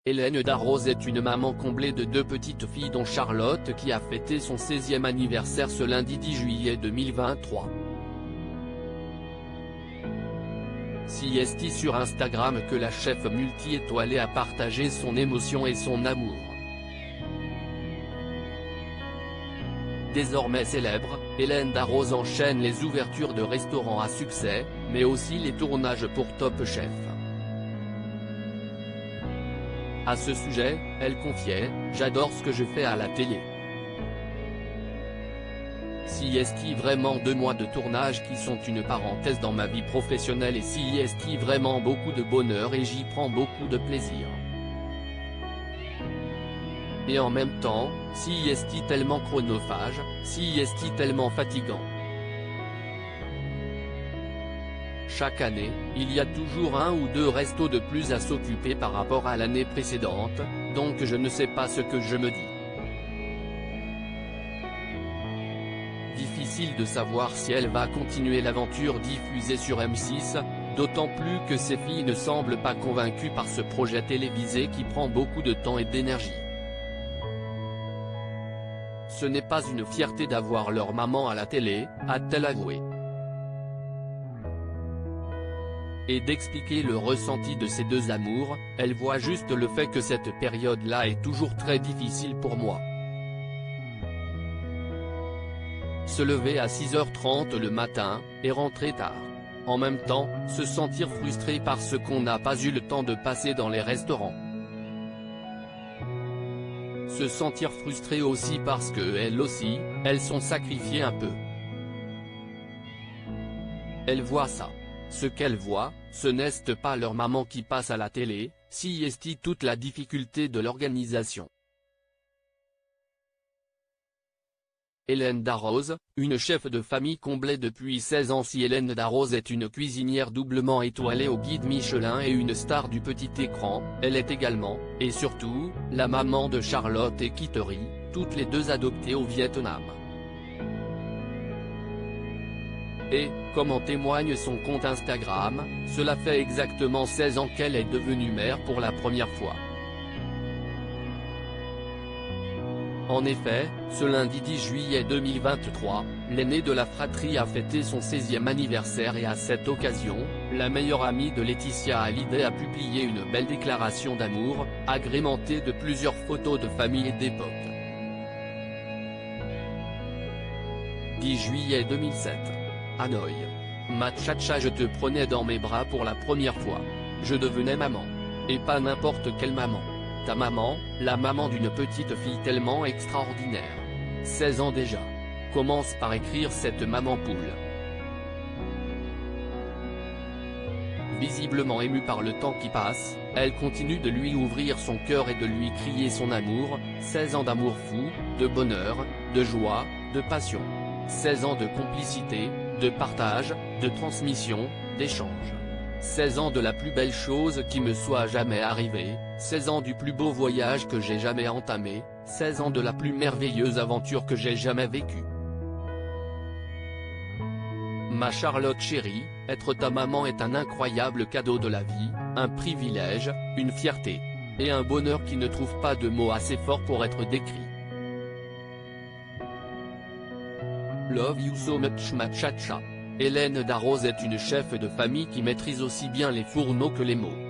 Hélène Darroze est une maman comblée de 2 petites filles dont Charlotte qui a fêté son 16e anniversaire ce lundi 10 juillet 2023. C'est sur Instagram que la chef multi-étoilée a partagé son émotion et son amour. Désormais célèbre, Hélène Darroze enchaîne les ouvertures de restaurants à succès, mais aussi les tournages pour Top Chef. À ce sujet, elle confiait « J'adore ce que je fais à la télé. C'est vraiment 2 mois de tournage qui sont une parenthèse dans ma vie professionnelle et c'est vraiment beaucoup de bonheur et j'y prends beaucoup de plaisir. Et en même temps, c'est tellement chronophage, c'est tellement fatigant. Chaque année, il y a toujours 1 ou 2 restos de plus à s'occuper par rapport à l'année précédente, donc je ne sais pas ce que je me dis. Difficile de savoir si elle va continuer l'aventure diffusée sur M6, d'autant plus que ses filles ne semblent pas convaincues par ce projet télévisé qui prend beaucoup de temps et d'énergie. Ce n'est pas une fierté d'avoir leur maman à la télé, a-t-elle avoué. Et d'expliquer le ressenti de ces 2 amours, elle voit juste le fait que cette période-là est toujours très difficile pour moi. Se lever à 6h30 le matin, et rentrer tard. En même temps, se sentir frustré parce qu'on n'a pas eu le temps de passer dans les restaurants. Se sentir frustré aussi parce que elles aussi, elles sont sacrifiées un peu. Elle voit ça. Ce qu'elle voit, ce n'est pas leur maman qui passe à la télé, c'est toute la difficulté de l'organisation. Hélène Darroze, une chef de famille comblée depuis 16 ans. Si Hélène Darroze est une cuisinière doublement étoilée au guide Michelin et une star du petit écran, elle est également, et surtout, la maman de Charlotte et Kittery, toutes les 2 adoptées au Vietnam. Et, comme en témoigne son compte Instagram, cela fait exactement 16 ans qu'elle est devenue mère pour la première fois. En effet, ce lundi 10 juillet 2023, l'aînée de la fratrie a fêté son 16e anniversaire et à cette occasion, la meilleure amie de Laetitia Hallyday a publié une belle déclaration d'amour, agrémentée de plusieurs photos de famille et d'époque. 10 juillet 2007. Hanoï. Ma tcha-tcha, je te prenais dans mes bras pour la première fois. Je devenais maman. Et pas n'importe quelle maman. Ta maman, la maman d'une petite fille tellement extraordinaire. 16 ans déjà. Commence par écrire cette maman poule. Visiblement émue par le temps qui passe, elle continue de lui ouvrir son cœur et de lui crier son amour, 16 ans d'amour fou, de bonheur, de joie, de passion. 16 ans de complicité, de partage, de transmission, d'échange. 16 ans de la plus belle chose qui me soit jamais arrivée, 16 ans du plus beau voyage que j'ai jamais entamé, 16 ans de la plus merveilleuse aventure que j'ai jamais vécue. Ma Charlotte chérie, être ta maman est un incroyable cadeau de la vie, un privilège, une fierté. Et un bonheur qui ne trouve pas de mots assez forts pour être décrit. Love you so much ma cha-cha. Hélène Darroze est une chef de famille qui maîtrise aussi bien les fourneaux que les mots.